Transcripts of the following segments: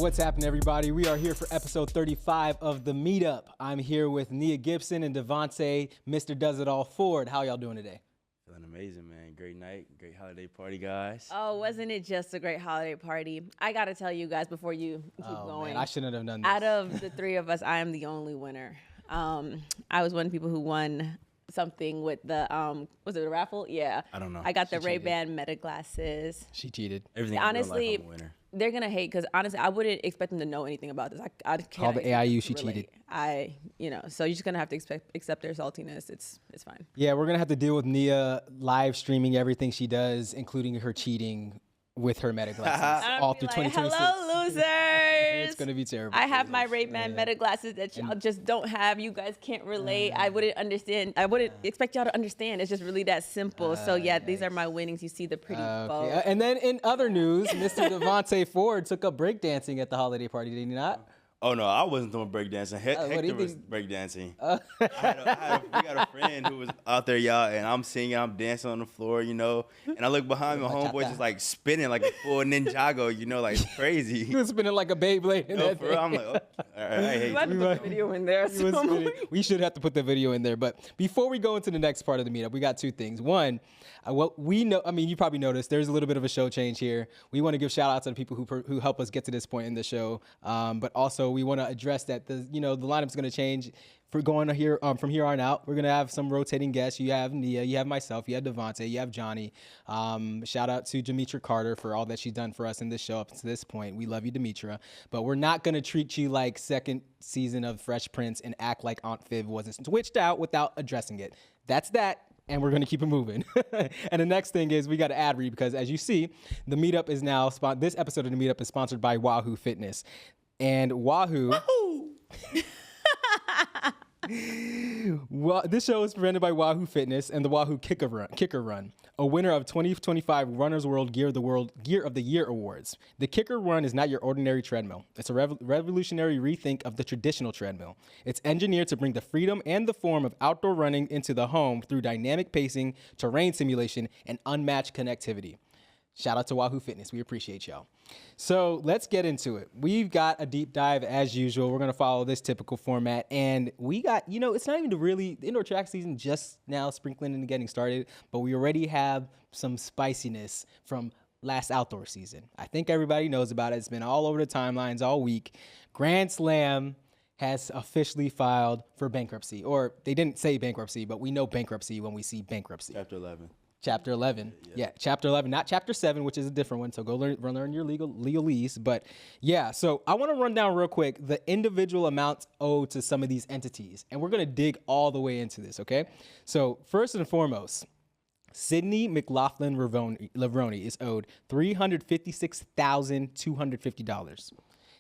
What's happening, everybody? We are here for episode 35 of The Meetup. I'm here with Nia Gibson and DeVontae, Mr. Does It All Ford. How y'all doing today? Feeling amazing, man. Great night, great holiday party, guys. Oh, wasn't it just a great holiday party? I got to tell you guys before you keep going. Man, I shouldn't have done this. Out of the three of us, I am the only winner. I was one of the people who won something with the, was it a raffle? Yeah. I don't know. I got the Ray-Ban Meta glasses. She cheated. Everything Honestly, in real life, I'm a winner. they're going to hate because, honestly, I wouldn't expect them to know anything about this. I can't. Call the AIU, she cheated. So you're just going to have to accept their saltiness. It's fine. Yeah, we're going to have to deal with Nia live streaming everything she does, including her cheating with her Meta glasses all through 2026. Hello, losers. It's going to be terrible. I have my Ray-Ban Meta glasses that y'all just don't have. You guys can't relate. I wouldn't understand. I wouldn't expect y'all to understand. It's just really that simple. So yeah, these are my winnings. You see the pretty bow. And then in other news, Mr. DeVontae Ford took up breakdancing at the holiday party, did he not? Oh, no, I wasn't doing breakdancing. Hector was breakdancing. We got a friend who was out there, y'all, and I'm singing, I'm dancing on the floor, and I look behind me, my homeboy just like spinning like a full Ninjago, like crazy. He was spinning like a Beyblade. No, for real, I'm like, oh, all right, I hate You have to put the video in there. We should have to put the video in there. But before we go into the next part of the meetup, we got two things. One, what we know, you probably noticed there's a little bit of a show change here. We want to give shout out to the people who help us get to this point in the show. But also we want to address that the lineup's going to change for going here from here on out. We're going to have some rotating guests. You have Nia, you have myself, you have DeVontae, you have Johnny. Shout out to Demetra Carter for all that she's done for us in this show up to this point. We love you, Demetra. But we're not going to treat you like second season of Fresh Prince and act like Aunt Viv wasn't switched out without addressing it. That's that. And we're going to keep it moving. And the next thing is we got to ad read because as you see, the meetup is now, this episode of the meetup is sponsored by Wahoo Fitness. And Wahoo. Well, this show is presented by Wahoo Fitness and the Wahoo Kicker Run, a winner of 2025 Runner's World Gear of the Year Awards. The Kicker Run is not your ordinary treadmill. It's a revolutionary rethink of the traditional treadmill. It's engineered to bring the freedom and the form of outdoor running into the home through dynamic pacing, terrain simulation, and unmatched connectivity. Shout out to Wahoo Fitness. We appreciate y'all. So let's get into it. We've got a deep dive as usual. We're going to follow this typical format. And we got, it's not even the indoor track season just now sprinkling and getting started, but we already have some spiciness from last outdoor season. I think everybody knows about it. It's been all over the timelines all week. Grand Slam has officially filed for bankruptcy. Or they didn't say bankruptcy, but we know bankruptcy when we see bankruptcy. Chapter 11. Chapter 11. Yeah, Chapter 11, not Chapter 7, which is a different one. So go learn your legalese. But yeah, so I want to run down real quick the individual amounts owed to some of these entities. And we're going to dig all the way into this, okay? So first and foremost, Sydney McLaughlin Lavroni is owed $356,250.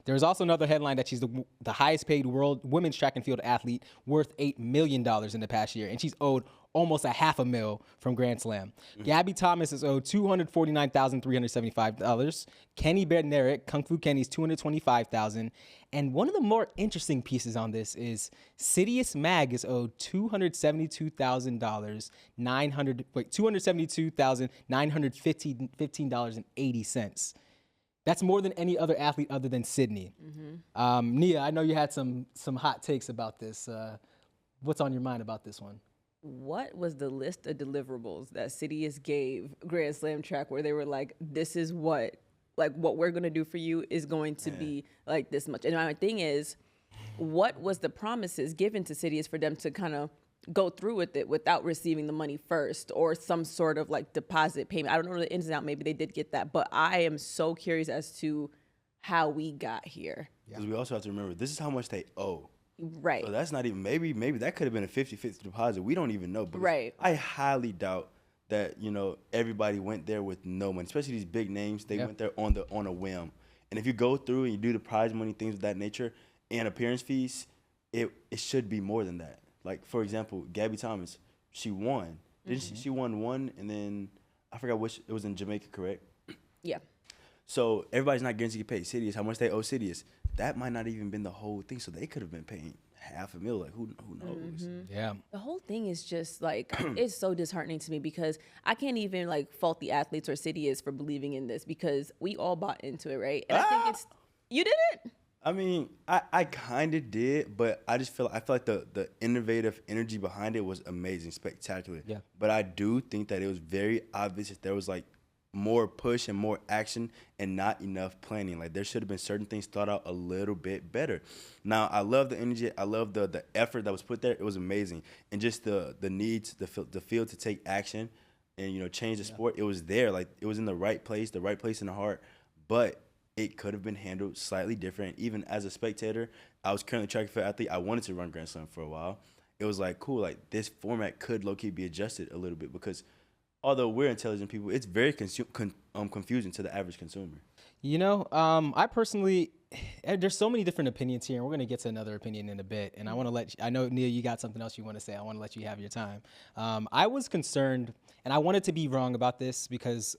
There's also another headline that she's the highest paid world women's track and field athlete, worth $8 million in the past year. And she's owed almost $500,000 from Grand Slam. Gabby Thomas is owed $249,375. Kenny Bednarik, Kung Fu Kenny's $225,000. And one of the more interesting pieces on this is Sidious Mag is owed $272,915.80. That's more than any other athlete other than Sydney. Mm-hmm. Nia, I know you had some hot takes about this. What's on your mind about this one? What was the list of deliverables that Sidious gave Grand Slam track where they were like, this is what we're going to do for you is going to be like this much. And my thing is, what was the promises given to Sidious for them to kind of go through with it without receiving the money first or some sort of like deposit payment? I don't know the ins and outs. Maybe they did get that, but I am so curious as to how we got here. Because we also have to remember, this is how much they owe. Right. So that's not even, maybe that could have been a 50-50 deposit. We don't even know. Right. I highly doubt that, everybody went there with no money, especially these big names. They went there on a whim. And if you go through and you do the prize money, things of that nature, and appearance fees, it should be more than that. Like, for example, Gabby Thomas, she won. Didn't she won one, and then I forgot which, it was in Jamaica, correct? Yeah. So everybody's not guaranteed to pay Sidious how much they owe Sidious. That might not even been the whole thing. So they could have been paying $500,000. Like who knows? Yeah. The whole thing is just like it's so disheartening to me because I can't even like fault the athletes or Sidious for believing in this because we all bought into it, right? And I think it's You didn't? I mean, I kind of did, but I feel like the innovative energy behind it was amazing, spectacular. Yeah. But I do think that it was very obvious that there was like more push and more action and not enough planning. Like there should have been certain things thought out a little bit better. Now, I love the energy. I love the effort that was put there. It was amazing. And just the needs, the field to take action and, change the sport. It was there. Like it was in the right place in the heart. But it could have been handled slightly different. Even as a spectator, I was currently a track and field athlete. I wanted to run Grand Slam for a while. It was like, cool, like this format could low-key be adjusted a little bit because although we're intelligent people, it's very confusing to the average consumer. I personally, there's so many different opinions here, and we're going to get to another opinion in a bit. And I know, Nia, you got something else you want to say. I want to let you have your time. I was concerned, and I wanted to be wrong about this because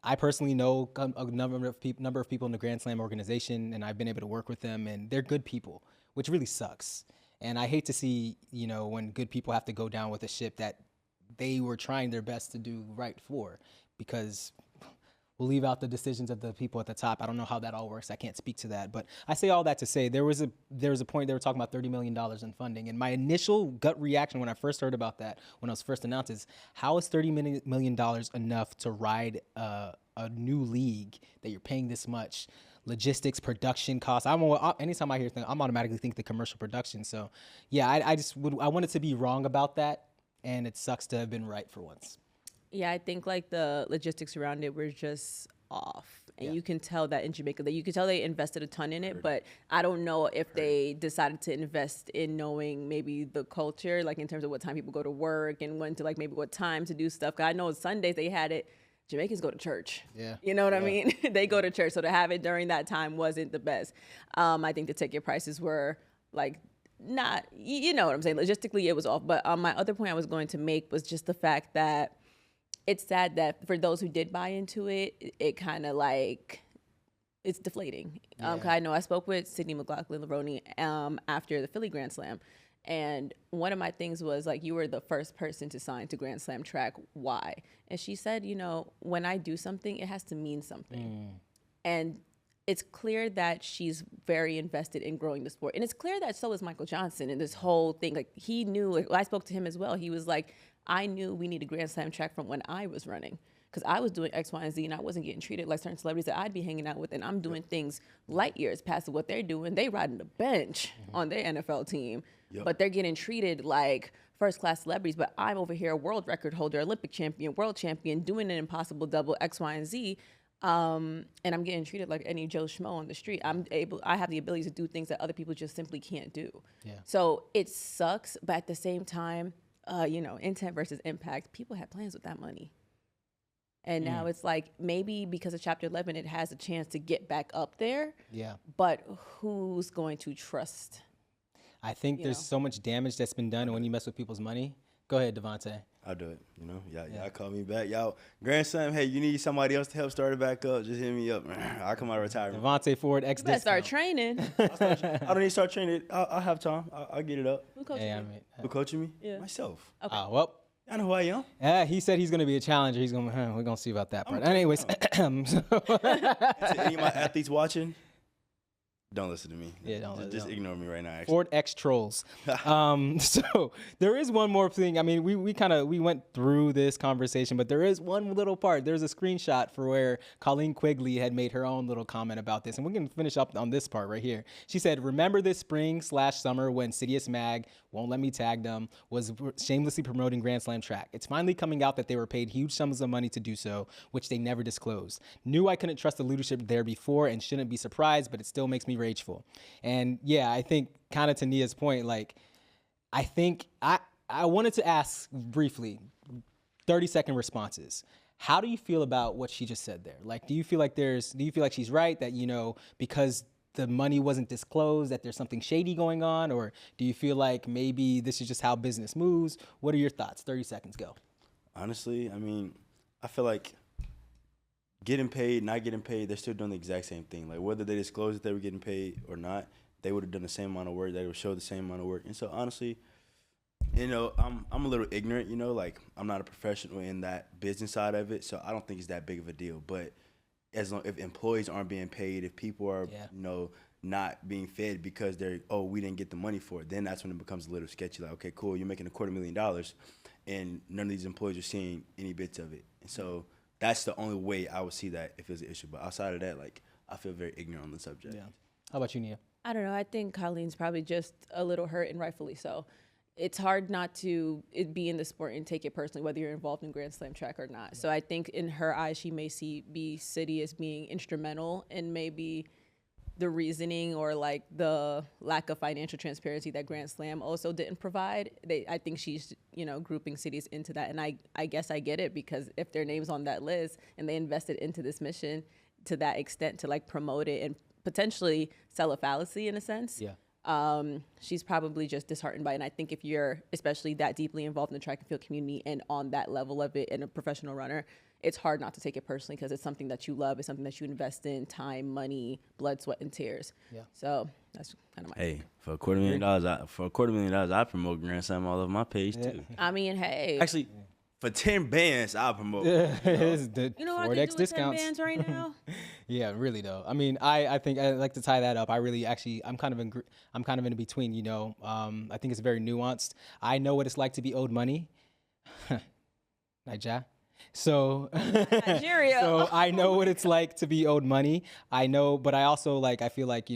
I personally know a number of people in the Grand Slam organization, and I've been able to work with them, and they're good people, which really sucks. And I hate to see, when good people have to go down with a ship that they were trying their best to do right for, because we'll leave out the decisions of the people at the top. I don't know how that all works. I can't speak to that. But I say all that to say there was a point they were talking about $30 million in funding. And my initial gut reaction when I first heard about that, when it was first announced, is how is $30 million enough to ride a new league that you're paying this much? Logistics, production costs. Anytime I hear things, I'm automatically think the commercial production. So, yeah, I wanted to be wrong about that. And it sucks to have been right for once. Yeah, I think like the logistics around it were just off. And you can tell that in Jamaica, that you can tell they invested a ton in it, but I don't know if they decided to invest in knowing maybe the culture, like in terms of what time people go to work and when to like maybe what time to do stuff. 'Cause I know Sundays they had it. Jamaicans go to church. Yeah. You know what I mean? They go to church. So to have it during that time wasn't the best. I think the ticket prices were like not, you know what I'm saying? Logistically, it was off. But my other point I was going to make was just the fact that it's sad that for those who did buy into it, it kind of like, it's deflating. 'Cause I know I spoke with Sydney McLaughlin-Leroney after the Philly Grand Slam. And one of my things was like, you were the first person to sign to Grand Slam track. Why? And she said, when I do something, it has to mean something. And it's clear that she's very invested in growing the sport. And it's clear that so is Michael Johnson and this whole thing. Like he knew, like, I spoke to him as well. He was like, I knew we needed Grand Slam track from when I was running. Because I was doing X, Y, and Z, and I wasn't getting treated like certain celebrities that I'd be hanging out with. And I'm doing things light years past what they're doing. They riding the bench on their NFL team. But they're getting treated like first-class celebrities. But I'm over here, a world record holder, Olympic champion, world champion, doing an impossible double X, Y, and Z. And I'm getting treated like any Joe Schmo on the street. I have the ability to do things that other people just simply can't do. Yeah. So it sucks, but at the same time, intent versus impact, people had plans with that money. And now it's like maybe because of Chapter 11, it has a chance to get back up there. Yeah. But who's going to trust? I think there's so much damage that's been done when you mess with people's money. Go ahead, DeVontae. I'll do it. Y'all call me back. Y'all, Grand Slam, hey, you need somebody else to help start it back up, just hit me up. I'll come out of retirement. DeVontae Ford, You better start training. I don't need to start training. I'll have time. I'll get it up. Who coaching you? Who coaching me? Yeah. Myself. Okay. Well. I know who I am. Yeah, he said he's going to be a challenger. We're going to see about that part. Anyways. To any of my athletes watching, don't listen to me. Yeah, just ignore me right now. Actually. Ford X trolls. So there is one more thing. I mean, we went through this conversation, but there is one little part. There's a screenshot for where Colleen Quigley had made her own little comment about this, and we're gonna finish up on this part right here. She said, "Remember this spring/summer when Sidious Mag, won't let me tag them, was shamelessly promoting Grand Slam track. It's finally coming out that they were paid huge sums of money to do so, which they never disclosed. Knew I couldn't trust the leadership there before and shouldn't be surprised, but it still makes me rageful." And yeah, I think kind of to Nia's point, like, I think I wanted to ask briefly, 30-second responses. How do you feel about what she just said there? Like, do you feel like she's right that, because the money wasn't disclosed, that there's something shady going on? Or do you feel like maybe this is just how business moves? What are your thoughts? 30 seconds, go. Honestly, I mean, I feel like getting paid, not getting paid, they're still doing the exact same thing. Like, whether they disclosed that they were getting paid or not, they would have done the same amount of work. They would show the same amount of work. And so, honestly, I'm a little ignorant, like, I'm not a professional in that business side of it, so I don't think it's that big of a deal. But if employees aren't being paid, if people are not being fed because we didn't get the money for it, then that's when it becomes a little sketchy. Like, okay, cool, you're making $250,000, and none of these employees are seeing any bits of it. And so that's the only way I would see that if it's an issue. But outside of that, like, I feel very ignorant on the subject. Yeah. How about you, Nia? I don't know. I think Colleen's probably just a little hurt, and rightfully so. It's hard not to be in the sport and take it personally, whether you're involved in Grand Slam track or not. So I think in her eyes, she may be City as being instrumental in maybe the reasoning or like the lack of financial transparency that Grand Slam also didn't provide. I think she's, grouping cities into that. And I guess I get it, because if their name's on that list and they invested into this mission to that extent to like promote it and potentially sell a fallacy in a sense. Yeah. She's probably just disheartened by it. And I think if you're especially that deeply involved in the track and field community and on that level of it and a professional runner, it's hard not to take it personally, because it's something that you love. It's something that you invest in, time, money, blood, sweat, and tears. Yeah. So that's kind of my Hey, for $250,000, I promote Grand Slam all over my page too. I mean, hey. Actually, for 10 bands, I'll promote. It's the You know what I Ford can X do with 10 discounts. bands right now? Yeah, really though. I mean, I think I'd like to tie that up. I really actually I'm kind of in between. I think it's very nuanced. I know what it's like to be owed money. Nigeria. So Nigeria. So I know what it's like to be owed money. I know, but I also I feel like,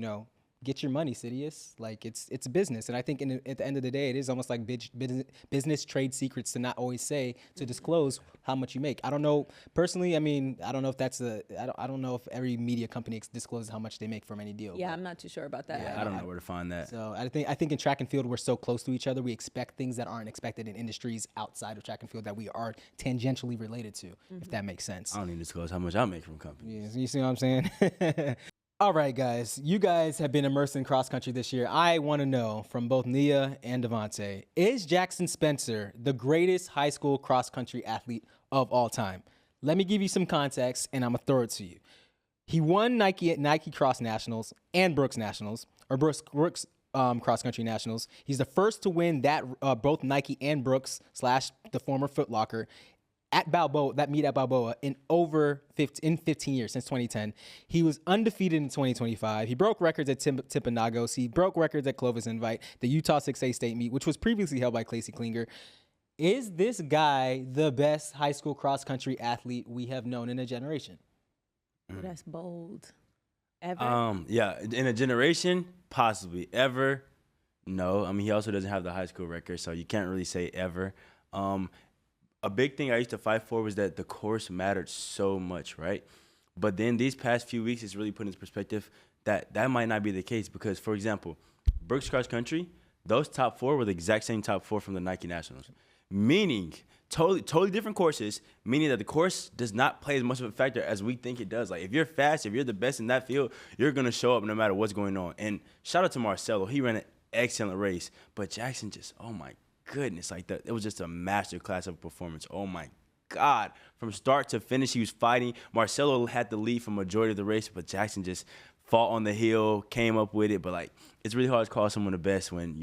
get your money, Sidious. Like it's a business, and I think at the end of the day, it is almost like business trade secrets to not always say, to disclose how much you make. I don't know personally. I mean, I don't know if I don't know if every media company discloses how much they make from any deal. Yeah, I'm not too sure about that. Yeah, I don't know where to find that. So I think in track and field we're so close to each other. We expect things that aren't expected in industries outside of track and field that we are tangentially related to. If that makes sense. I don't need to disclose how much I make from companies. You see what I'm saying? All right, guys. You guys have been immersed in cross country this year. I want to know from both Nia and DeVontae, is Jackson Spencer the greatest high school cross country athlete of all time? Let me give you some context, and I'm going to throw it to you. He won Nike Cross Nationals and Brooks Nationals, or Brooks Cross Country Nationals. He's the first to win that both Nike and Brooks / the former Foot Locker at Balboa, that meet at Balboa, in 15 years, since 2010. He was undefeated in 2025. He broke records at Timpanogos. He broke records at Clovis Invite, the Utah 6A state meet, which was previously held by Clasey Klinger. Is this guy the best high school cross-country athlete we have known in a generation? That's bold. Ever? Yeah, in a generation, possibly. Ever, no. I mean, he also doesn't have the high school record, so you can't really say ever. A big thing I used to fight for was that the course mattered so much, right? But then these past few weeks, it's really put into perspective that might not be the case, because, for example, Brooks Cross Country, those top four were the exact same top four from the Nike Nationals, meaning totally different courses, meaning that the course does not play as much of a factor as we think it does. Like, if you're fast, if you're the best in that field, you're going to show up no matter what's going on. And shout out to Marcelo. He ran an excellent race, but Jackson just, oh my goodness, like that, it was just a master class of performance. Oh my God, from start to finish, he was fighting. Marcelo had the lead for majority of the race, but Jackson just fought on the hill, came up with it. But like, it's really hard to call someone the best when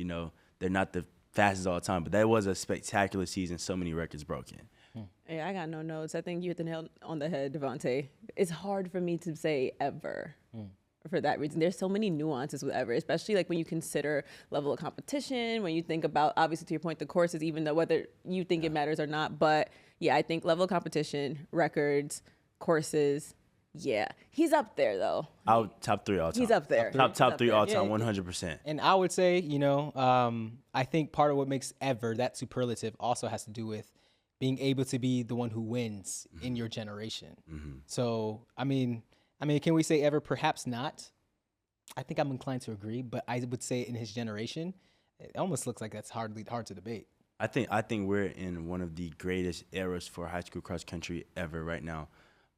they're not the fastest all the time. But that was a spectacular season. So many records broken. Yeah, I got no notes. I think you hit the nail on the head, DeVontae. It's hard for me to say ever. For that reason, there's so many nuances with ever, especially like when you consider level of competition, when you think about, obviously to your point, the courses, even though whether you think it matters or not. But yeah, I think level of competition, records, courses, yeah, he's up there though. Top three all time. He's up there. Top three all time, 100%. And I would say, I think part of what makes ever that superlative also has to do with being able to be the one who wins in your generation. So, I mean, can we say ever? Perhaps not. I think I'm inclined to agree, but I would say in his generation, it almost looks like that's hard to debate. I think we're in one of the greatest eras for high school cross country ever right now,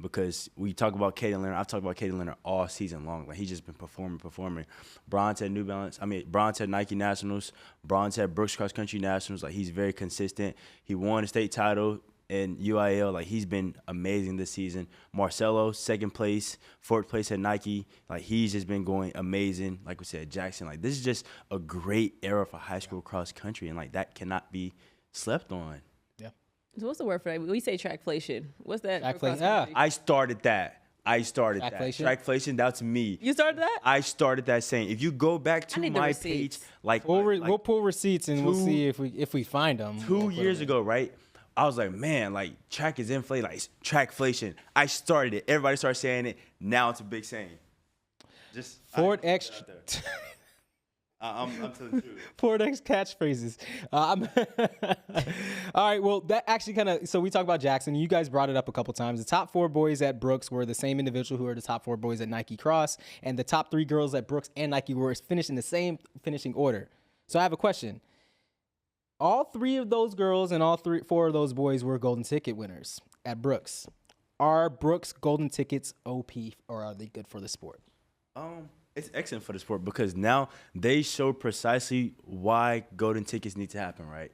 because we talk about Caden Leonard. I've talked about Caden Leonard all season long. Like, he's just been performing. Bronze at New Balance. Bronze at Nike Nationals. Bronze at Brooks Cross Country Nationals. Like, he's very consistent. He won a state title in UIL. Like, he's been amazing this season. Marcelo, second place, fourth place at Nike. Like, he's just been going amazing. Like we said, Jackson. Like, this is just a great era for high school cross country, and like, that cannot be slept on. So what's the word for that? We say trackflation. What's that? Trackflation. Yeah. I started that. I started that. Trackflation? Trackflation, that's me. You started that? I started that saying. If you go back to need the my page, receipts. like, We'll pull receipts and we'll see if we find them. 2 years ago, right? I was like, man, like track is inflated, like it's trackflation. I started it. Everybody started saying it. Now it's a big saying. Just Ford X. I'm telling the truth. Ford X catchphrases. All right. Well, that actually kind of. So we talked about Jackson. You guys brought it up a couple times. The top 4 boys at Brooks were the same individual who are the top 4 boys at Nike Cross, and the top 3 girls at Brooks and Nike were finished in the same finishing order. So I have a question. All 3 of those girls and all 4 of those boys were golden ticket winners at Brooks. Are Brooks golden tickets OP, or are they good for the sport? It's excellent for the sport because now they show precisely why golden tickets need to happen, right?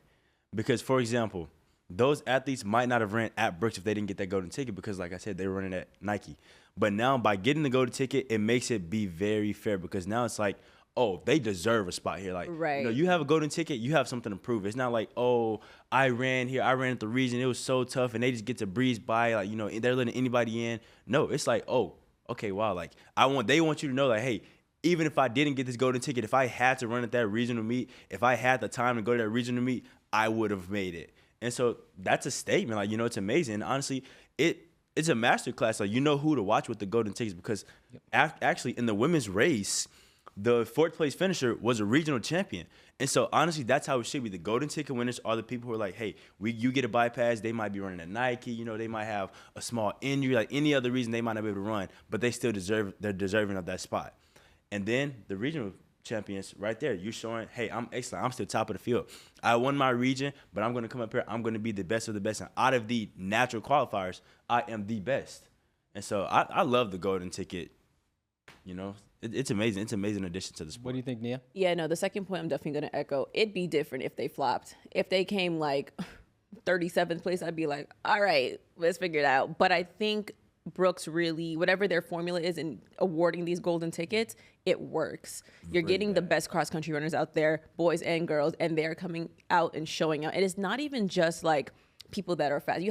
Because, for example, those athletes might not have ran at Brooks if they didn't get that golden ticket because, like I said, they were running at Nike. But now by getting the golden ticket, it makes it be very fair because now it's like, oh, they deserve a spot here. Like, right. You know, you have a golden ticket, you have something to prove. It's not like, oh, I ran here, I ran at the region, it was so tough, and they just get to breeze by, like, you know, they're letting anybody in. No, it's like, oh, okay, wow, like, they want you to know, like, hey, even if I didn't get this golden ticket, if I had to run at that regional meet, if I had the time to go to that regional meet, I would have made it. And so that's a statement. Like, you know, it's amazing. And honestly, it's a masterclass. Like, you know who to watch with the golden tickets because actually in the women's race, the 4th place finisher was a regional champion. And so, honestly, that's how it should be. The golden ticket winners are the people who are like, hey, you get a bypass. They might be running at Nike. You know, they might have a small injury. Like, any other reason they might not be able to run, but they're deserving of that spot. And then the regional champions right there, you're showing, hey, I'm excellent. I'm still top of the field. I won my region, but I'm going to come up here. I'm going to be the best of the best. And out of the natural qualifiers, I am the best. And so I love the golden ticket. You know, it's amazing. It's an amazing addition to the sport. What do you think, Nia? Yeah, no, the second point I'm definitely going to echo. It'd be different if they flopped. If they came like 37th place, I'd be like, all right, let's figure it out. But I think Brooks really, whatever their formula is in awarding these golden tickets, it works. You're getting the best cross-country runners out there, boys and girls, and they're coming out and showing out. And it's not even just like people that are fast.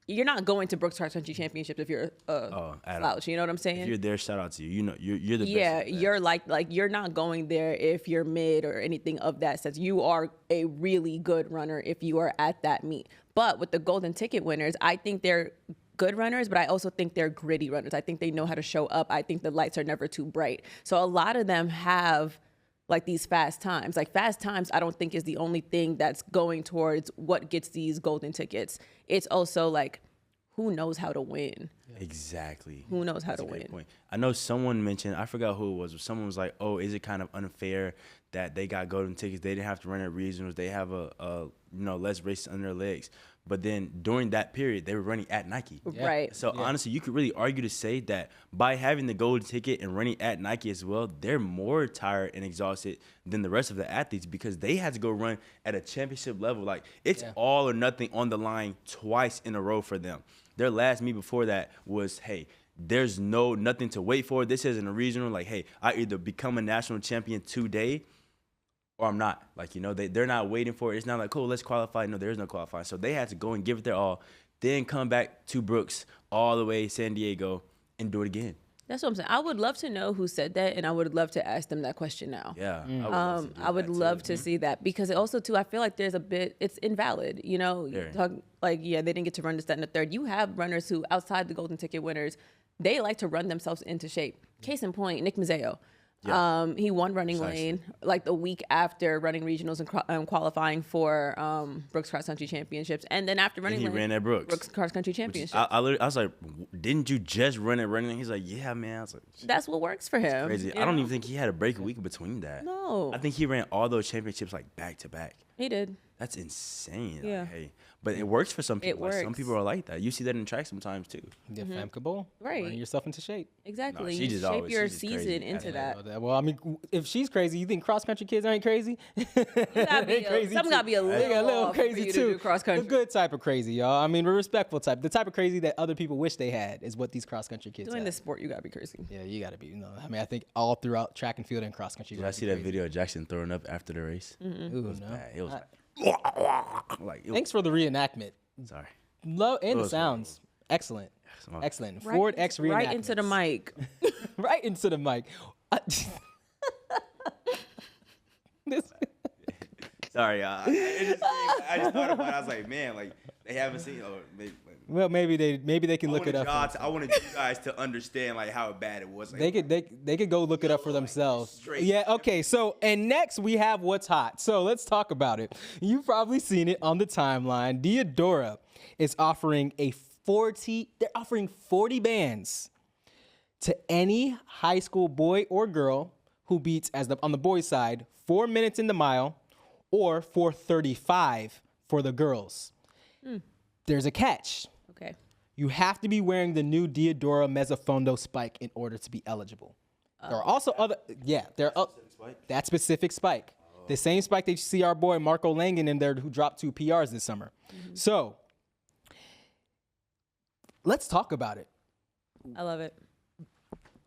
You're not going to Brooks Cross Country Championships if you're a slouch. You know what I'm saying? If you're there, shout out to you. You know, you're the best. Yeah, you're like you're not going there if you're mid or anything of that sense. You are a really good runner if you are at that meet. But with the golden ticket winners, I think they're good runners, but I also think they're gritty runners. I think they know how to show up. I think the lights are never too bright. So a lot of them have like these fast times. Like fast times, I don't think is the only thing that's going towards what gets these golden tickets. It's also like, who knows how to win? Exactly. Who knows how That's to a great win? point. I know someone mentioned, I forgot who it was, but someone was like, oh, is it kind of unfair that they got golden tickets? They didn't have to run at regionals. They have less races under their legs. But then during that period, they were running at Nike. Yeah. Right. So honestly, you could really argue to say that by having the golden ticket and running at Nike as well, they're more tired and exhausted than the rest of the athletes because they had to go run at a championship level. Like, it's all or nothing on the line twice in a row for them. Their last meet before that was, hey, there's nothing to wait for. This isn't a regional. Like, hey, I either become a national champion today or I'm not. Like, you know, they're not waiting for it. It's not like, cool, let's qualify. No, there is no qualifying. So they had to go and give it their all, then come back to Brooks all the way San Diego and do it again. That's what I'm saying. I would love to know who said that, and I would love to ask them that question now. Yeah. I would love to see that because it also, too, I feel like there's a bit, it's invalid, you know? They didn't get to run this, that, and the third. You have runners who, outside the golden ticket winners, they like to run themselves into shape. Case in point, Nick Mazzeo. Yeah. He won running lane like the week after running regionals and qualifying for Brooks Cross Country Championships, and then after running lane, he ran at Brooks Cross Country Championships. I was like, didn't you just run at running lane? He's like, yeah, man. I was like, that's what works for him. Crazy. I don't even think he had a break a week between that. No, I think he ran all those championships like back to back. He did. That's insane. Yeah. Like, hey, but it works for some people. It works. Some people are like that. You see that in track sometimes too. Yeah, Femme Cabot. Right. Running yourself into shape. Exactly. No, she just shape always- your she's just season crazy. into that. Well, I mean, if she's crazy, you think cross country kids ain't crazy? Something gotta be a They got a little off crazy for you too. to do cross country. The good type of crazy, y'all. I mean, a respectful type. The type of crazy that other people wish they had is what these cross country kids Doing have. this sport, you gotta be crazy. Yeah, you gotta be. I mean, I think all throughout track and field and cross country. Did I see that video of Jackson throwing up after the race? Ooh, no. It was like it was Thanks for the reenactment. sorry. Love and the was sounds. Excellent. Smart. Excellent. Ford X reenactments. Right into the mic. Right into the mic. This- Sorry, I just thought about it. I was like, man, like they haven't seen. Or maybe, well, maybe they can look it up. I wanted you guys to understand like how bad it was. Like, They could go look it up for themselves. straight. Yeah. Okay. So and next we have what's hot. So let's talk about it. You've probably seen it on the timeline. Diadora is offering They're offering 40 bands to any high school boy or girl who beats on the boys' side 4 minutes in the mile, or 4:35 for the girls. There's a catch. Okay. You have to be wearing the new Diadora Mezzofondo spike in order to be eligible. There are also that specific spike. The same spike that you see our boy Marco Langen in there who dropped 2 PRs this summer. So let's talk about it. I love it.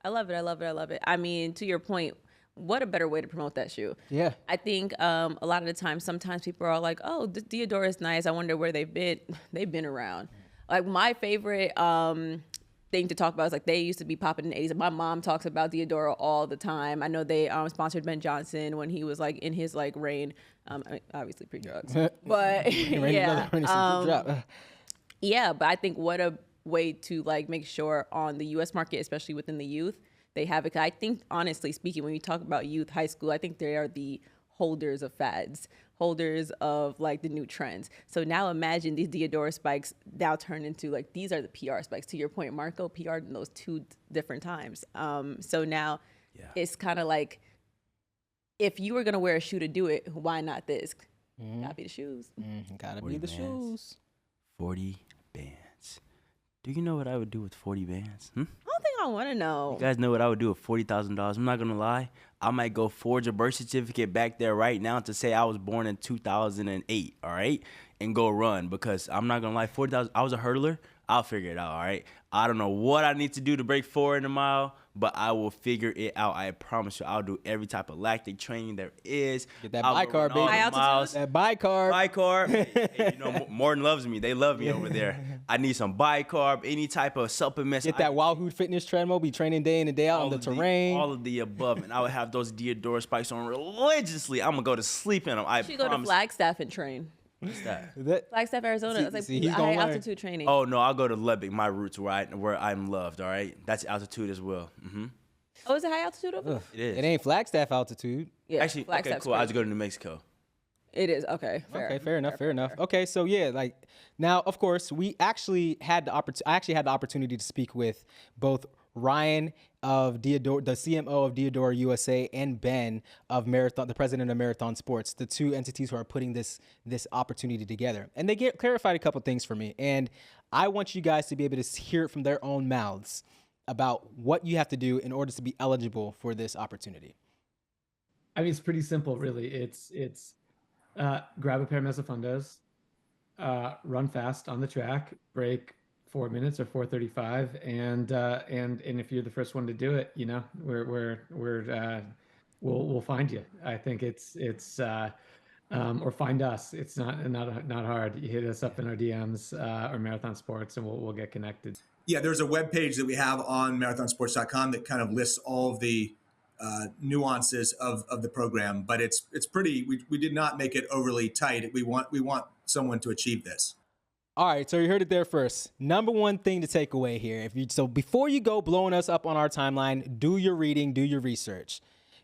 I love it. I love it. I love it. I mean, to your point, what a better way to promote that shoe. Yeah. I think a lot of the time, sometimes people are like, oh, Diadora is nice. I wonder where they've been. They've been around. Like my favorite thing to talk about is like they used to be popping in the 80s. My mom talks about Diadora all the time. I know they sponsored Ben Johnson when he was like in his like reign. I mean, obviously pre-drugs. But yeah. Yeah, but I think what a way to like make sure on the U.S. market, especially within the youth, they have it. I think, honestly speaking, when you talk about youth, high school, I think they are the holders of fads, holders of like the new trends. So now imagine these Diadora spikes now turn into like, these are the PR spikes. To your point, Marco PR'd in those 2 different times. So now it's kind of like, if you were going to wear a shoe to do it, why not this? Gotta be the shoes. Gotta be the shoes. 40 bands. Do you know what I would do with 40 bands? I don't think I want to know. You guys know what I would do with $40,000? I'm not going to lie. I might go forge a birth certificate back there right now to say I was born in 2008, all right? And go run, because I'm not going to lie, 40,000, I was a hurdler. I'll figure it out, all right? I don't know what I need to do to break 4 in a mile, but I will figure it out. I promise you, I'll do every type of lactic training there is. Get that bicarb, baby. High altitude? That bicarb. Bicarb. Hey, you know, Morton loves me. They love me over there. I need some bicarb, any type of supplements. Get that Wahoo fitness treadmill. Be training day in and day out on the terrain. All of the above. And I would have those Diadora spikes on religiously. I'm going to go to sleep in them. I You should go to Flagstaff and train. What's that? Flagstaff, Arizona. It's like he's high gonna learn. altitude training. Oh, no, I'll go to Lubbock, my roots, where I'm loved, all right? That's altitude as well. Oh, is it high altitude over there? It is. It ain't Flagstaff altitude. Yeah, Actually, okay, Flagstaff's cool. I'll crazy. just go to New Mexico. It is. Okay, fair. Okay, fair enough. Okay, so yeah, like now, of course, I actually had the opportunity to speak with both Ryan of Diadora, the CMO of Diadora USA, and Ben of Marathon, the president of Marathon Sports, the 2 entities who are putting this opportunity together. And they clarified a couple things for me. And I want you guys to be able to hear it from their own mouths about what you have to do in order to be eligible for this opportunity. I mean, it's pretty simple, really. It's grab a pair of Mezzofondos, run fast on the track, break 4 minutes or 4:35, and if you're the first one to do it, you know, we'll find you. I think it's or find us. It's not hard. You hit us up in our DMs or Marathon Sports, and we'll get connected. Yeah, there's a web page that we have on marathonsports.com that kind of lists all of the nuances of the program, but it's pretty. We did not make it overly tight. We want someone to achieve this. All right, so you heard it there first. Number one thing to take away here. So before you go blowing us up on our timeline, do your reading, do your research.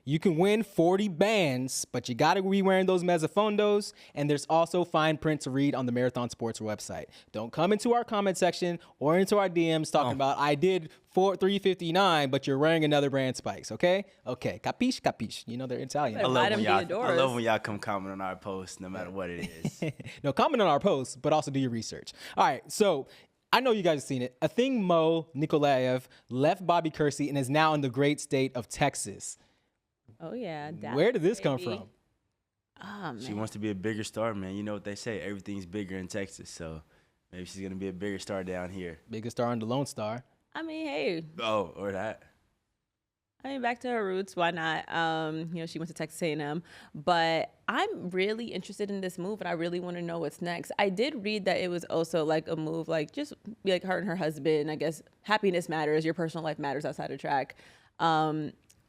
You can win 40 bands, but you got to be wearing those Mezzofondos, and there's also fine print to read on the Marathon Sports website. Don't come into our comment section or into our DMs talking about, I did 359, but you're wearing another brand spikes, okay? Okay, capiche? You know they're Italian. I love when y'all come comment on our posts, no matter what it is. No, comment on our posts, but also do your research. All right, so I know you guys have seen it. Athing Mo Nikolaev left Bobby Kersey and is now in the great state of Texas. Oh yeah. Where did this come from? Oh, man. She wants to be a bigger star, man. You know what they say, everything's bigger in Texas, so maybe she's gonna be a bigger star down here. Biggest star on the Lone Star. I mean, hey. Oh, or that. I mean, back to her roots. Why not? She went to Texas A&M, but I'm really interested in this move, and I really want to know what's next. I did read that it was also like a move, like just like her and her husband. I guess happiness matters, your personal life matters outside of track.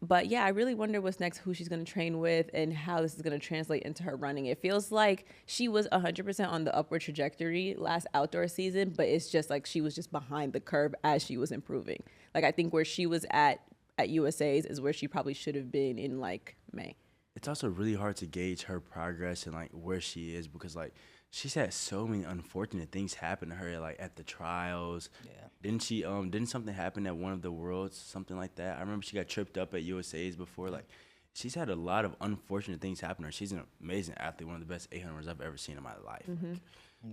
But yeah, I really wonder what's next, who she's going to train with, and how this is going to translate into her running. It feels like she was 100% on the upward trajectory last outdoor season, but it's just like she was just behind the curve as she was improving. Like, I think where she was at USA's is where she probably should have been in like May. It's also really hard to gauge her progress and like where she is, because like she's had so many unfortunate things happen to her, like at the trials. Yeah. Didn't something happen at one of the worlds, something like that? I remember she got tripped up at USA's before. Like, she's had a lot of unfortunate things happen to her. She's an amazing athlete, one of the best 800ers I've ever seen in my life. Mm-hmm.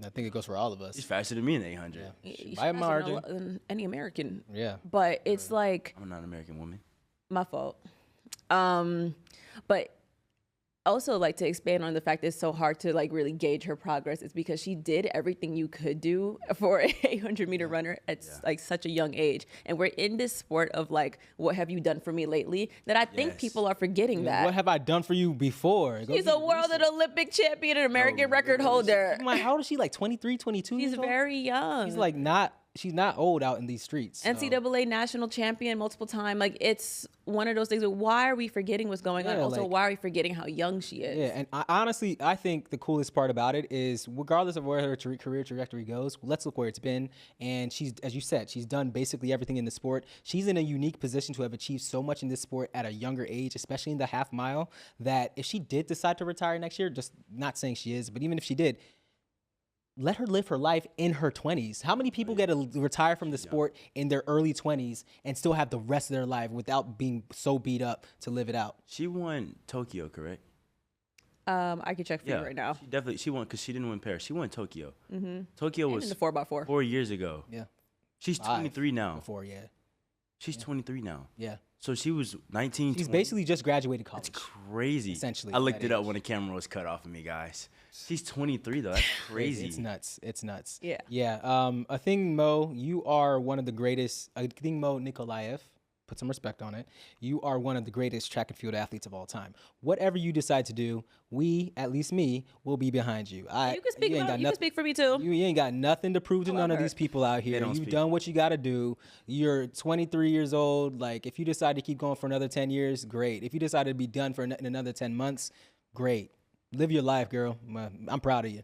I think it goes for all of us. She's faster than me in 800. Yeah. By a margin. Than any American. Yeah. But it's like, I'm not an American woman. My fault. But also, like, to expand on the fact that it's so hard to like really gauge her progress, is because she did everything you could do for an 800-meter runner at like such a young age. And we're in this sport of like, what have you done for me lately? That I think people are forgetting that. What have I done for you before? She's a world and Olympic champion and American record holder. How old is she? Like 23, 22 She's years old? very young. She's not old out in these streets. So. NCAA national champion multiple time. Like, it's one of those things. Why are we forgetting what's going on? Also, why are we forgetting how young she is? Yeah, and honestly, I think the coolest part about it is, regardless of where her career trajectory goes, let's look where it's been. And she's, as you said, she's done basically everything in the sport. She's in a unique position to have achieved so much in this sport at a younger age, especially in the half mile, that if she did decide to retire next year, just not saying she is, but even if she did, let her live her life in her 20s. How many people get to retire from the sport in their early 20s and still have the rest of their life without being so beat up to live it out? She won Tokyo, correct? I can check for you right now. She won, because she didn't win Paris. She won Tokyo. Mm-hmm. Tokyo was in the 4x4 4 years ago. Yeah. She's 23 now. Before, yeah. She's 23 now. Yeah. So she was 19, She's 20. basically just graduated college. That's crazy. Essentially. I looked it up when the camera was cut off of me, guys. She's 23, though. That's crazy. It's nuts. It's nuts. Yeah. Yeah. I think, Mo, you are one of the greatest. I think, Mo Nikolaev, put some respect on it. You are one of the greatest track and field athletes of all time. Whatever you decide to do, we, at least me, will be behind you. You can speak. You can speak for me too. You ain't got nothing to prove to none of these people out here. You've done what you got to do. You're 23 years old. Like, if you decide to keep going for another 10 years, great. If you decide to be done for in another 10 months, great. Live your life, girl. I'm proud of you.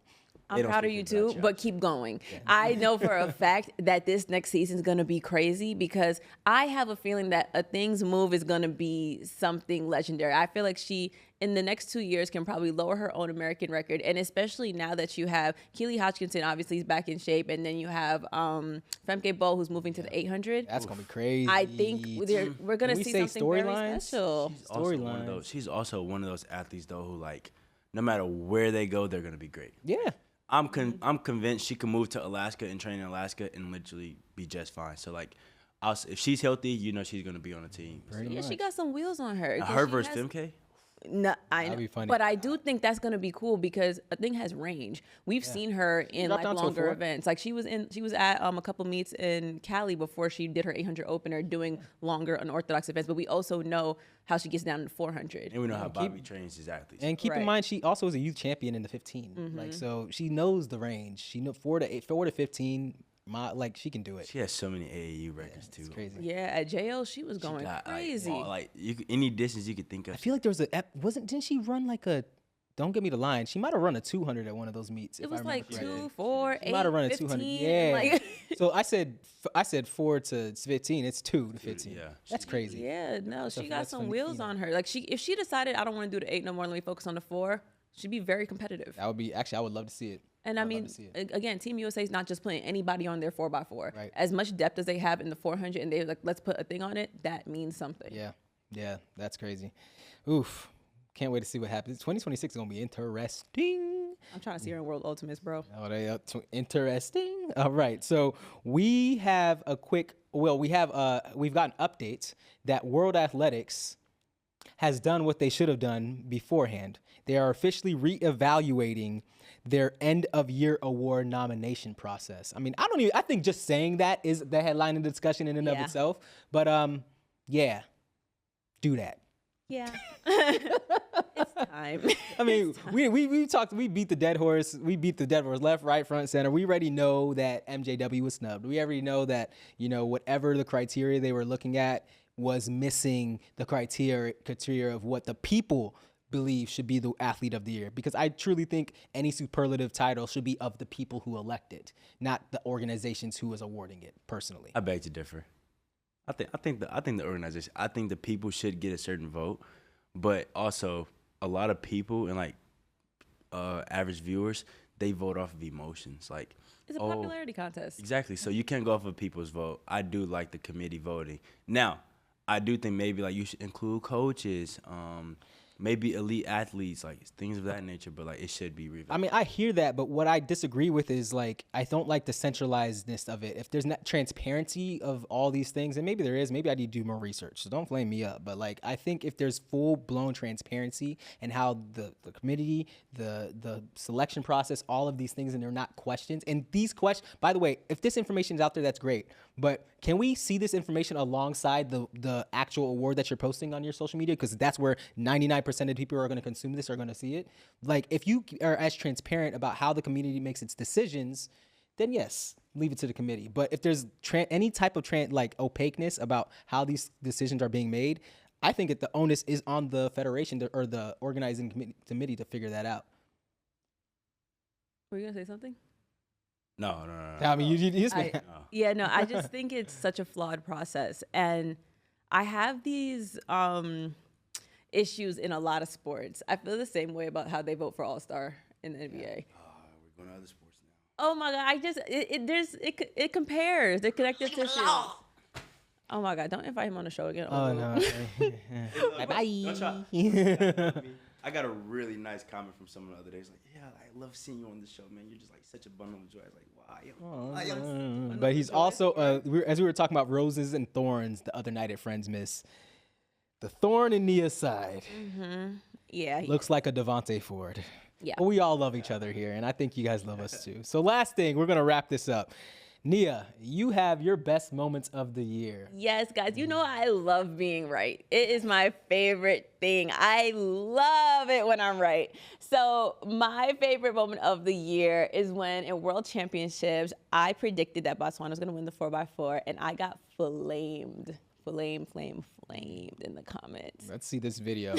I'm proud of you too, but keep going. Yeah. I know for a fact that this next season is going to be crazy, because I have a feeling that a things move is going to be something legendary. I feel like she, in the next 2 years, can probably lower her own American record. And especially now that you have Keely Hodgkinson, obviously, is back in shape. And then you have Femke Bol, who's moving to the 800. That's going to be crazy. I think we're going to see something very special. She's also one of those athletes, though, who, like, no matter where they go, they're going to be great. Yeah. I'm convinced she can move to Alaska and train in Alaska and literally be just fine. So, like, if she's healthy, you know she's going to be on the team. Yeah, she got some wheels on her. Her versus Femke? No, I know. But I do think that's going to be cool, because a thing has range. We've seen her in like longer events. Like, she was at a couple meets in Cali before she did her 800 opener, doing longer unorthodox events. But we also know how she gets down to 400. And we know how Bobby trains his athletes. And keep in mind, she also is a youth champion in the 15. Mm-hmm. Like, so she knows the range. She knows 4 to 15. Like, she can do it. She has so many AAU records too. It's crazy. Yeah, at JL she was going crazy. Any distance you could think of. I feel like there was didn't she run like a? Don't get me the line. She might have run a 200 at one of those meets. It was like 2, 4, 8, might have run a 15. 200. Yeah. Like, so I said 4 to 15. It's 2 to 15. Yeah. That's crazy. Yeah. No, she got some wheels on her. Like, if she decided, I don't want to do the 8 no more, let me focus on the 4, she'd be very competitive. That would be, actually, I would love to see it. And I mean, again, Team USA is not just putting anybody on their 4x4. Right. As much depth as they have in the 400, and they're like, let's put a thing on it, that means something. Yeah, that's crazy. Oof. Can't wait to see what happens. 2026 is going to be interesting. I'm trying to see her in World Ultimates, bro. Oh, interesting. All right. So we have we've gotten updates that World Athletics has done what they should have done beforehand. They are officially reevaluating their end of year award nomination process. I mean, I think just saying that is the headline of the discussion in and of itself. But yeah. do that. Yeah. It's time. I mean, we beat the dead horse. We beat the dead horse left, right, front, center. We already know that MJW was snubbed. We already know that, whatever the criteria they were looking at was missing the criteria of what the people believe should be the athlete of the year. Because I truly think any superlative title should be of the people who elect it, not the organizations who is awarding it, personally. I beg to differ. I think the organization, I think the people should get a certain vote, but also a lot of people and like average viewers, they vote off of emotions. Like, It's a popularity contest. Exactly. So you can't go off of people's vote. I do like the committee voting. Now, I do think maybe like you should include coaches, maybe elite athletes, like things of that nature, but like it should be revamped. I mean, I hear that, but what I disagree with is like, I don't like the centralizedness of it. If there's not transparency of all these things, and maybe there is, maybe I need to do more research, so don't flame me up. But like, I think if there's full blown transparency and how the committee, the selection process, all of these things, and they're not questions. And these questions, by the way, if this information is out there, that's great. But can we see this information alongside the actual award that you're posting on your social media? Because that's where 99% of the people who are going to consume this are going to see it. Like, if you are as transparent about how the community makes its decisions, then yes, leave it to the committee. But if there's any type of opaqueness about how these decisions are being made, I think that the onus is on the federation or the organizing committee to figure that out. Were you going to say something? No. I mean, Yeah, no, I just think it's such a flawed process. And I have these issues in a lot of sports. I feel the same way about how they vote for All-Star in the NBA. We're going to other sports now. Oh my God, it compares. They're connective tissues. Oh my God, don't invite him on the show again. Oh, no. Bye-bye. I got a really nice comment from someone the other day. It's like, yeah, I love seeing you on the show, man. You're just like such a bundle of joy. I was like, wow. But he's also, as we were talking about roses and thorns the other night at Friends Miss, the thorn in Nia's side Yeah. looks like a DeVontae Ford. Yeah. But we all love each other here, and I think you guys love us too. So last thing, we're going to wrap this up. Nia, you have your best moments of the year. Yes, guys, you know I love being right. It is my favorite thing. I love it when I'm right. So my favorite moment of the year is when in World Championships, I predicted that Botswana was going to win the 4x4, and I got flamed in the comments. Let's see this video.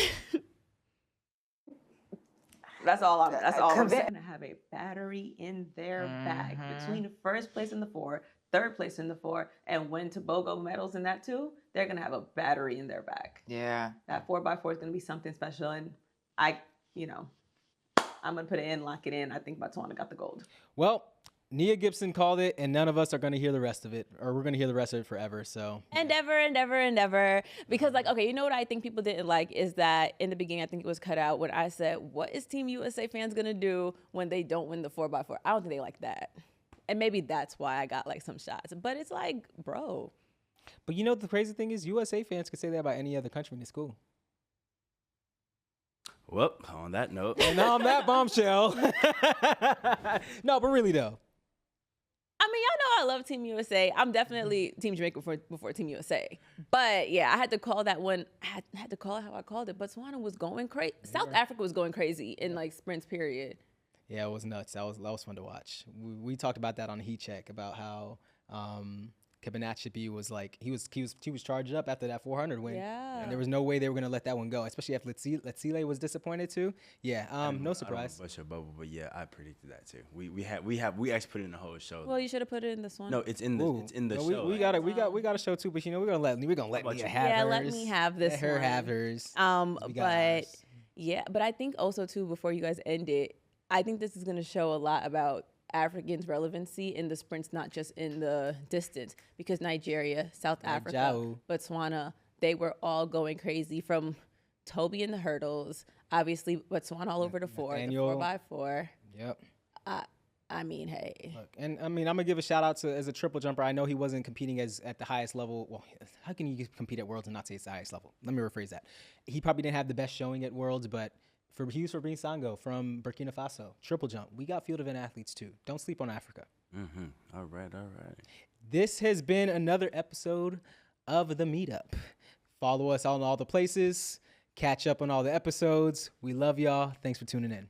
That's all I'm saying. They're gonna have a battery in their bag between first place in the 4, third place in the 4, and win Tobago medals in that too. They're gonna have a battery in their bag. Yeah. That 4x4 is gonna be something special, and I'm gonna put it in, lock it in. I think Botswana got the gold. Well, Nia Gibson called it, and none of us are going to hear the rest of it, or we're going to hear the rest of it forever. So endeavor. Because, okay, you know what I think people didn't like is that in the beginning, I think it was cut out when I said, what is Team USA fans going to do when they don't win the 4x4? I don't think they like that. And maybe that's why I got, some shots. But it's like, bro. But the crazy thing is USA fans could say that about any other country in the school. Well, on that note. And on that bombshell. No, but really, though. I mean, y'all know I love Team USA. I'm definitely Team Jamaica before Team USA. But yeah, I had to call that one. I had to call it how I called it. Botswana was going crazy. South Africa was going crazy in sprints period. Yeah, it was nuts. That was fun to watch. We talked about that on Heat Check about how Kebanachipi was he was charged up after that 400 win. Yeah. And there was no way they were gonna let that one go, especially if Letsile was disappointed too. Yeah. No surprise. I don't know about your bubble, but yeah, I predicted that too. We actually put it in the whole show. Well, you should have put it in this one. No, it's in the show. We got a show too, but we're gonna let Nia have hers. Yeah, let me have this. Let her have hers. But I think also too, before you guys end it, I think this is gonna show a lot about Africans' relevancy in the sprints, not just in the distance, because Nigeria, South Africa, Botswana, they were all going crazy from Toby in the hurdles, obviously Botswana all over the 4, the 4x4. Yep. I mean, hey. Look, and I mean, I'm gonna give a shout out to as a triple jumper. I know he wasn't competing at the highest level. Well, how can you compete at Worlds and not say it's the highest level? Let me rephrase that. He probably didn't have the best showing at Worlds, but he was for Fabrice Sango from Burkina Faso, triple jump. We got field event athletes too. Don't sleep on Africa. All right. This has been another episode of The Meetup. Follow us on all the places. Catch up on all the episodes. We love y'all. Thanks for tuning in.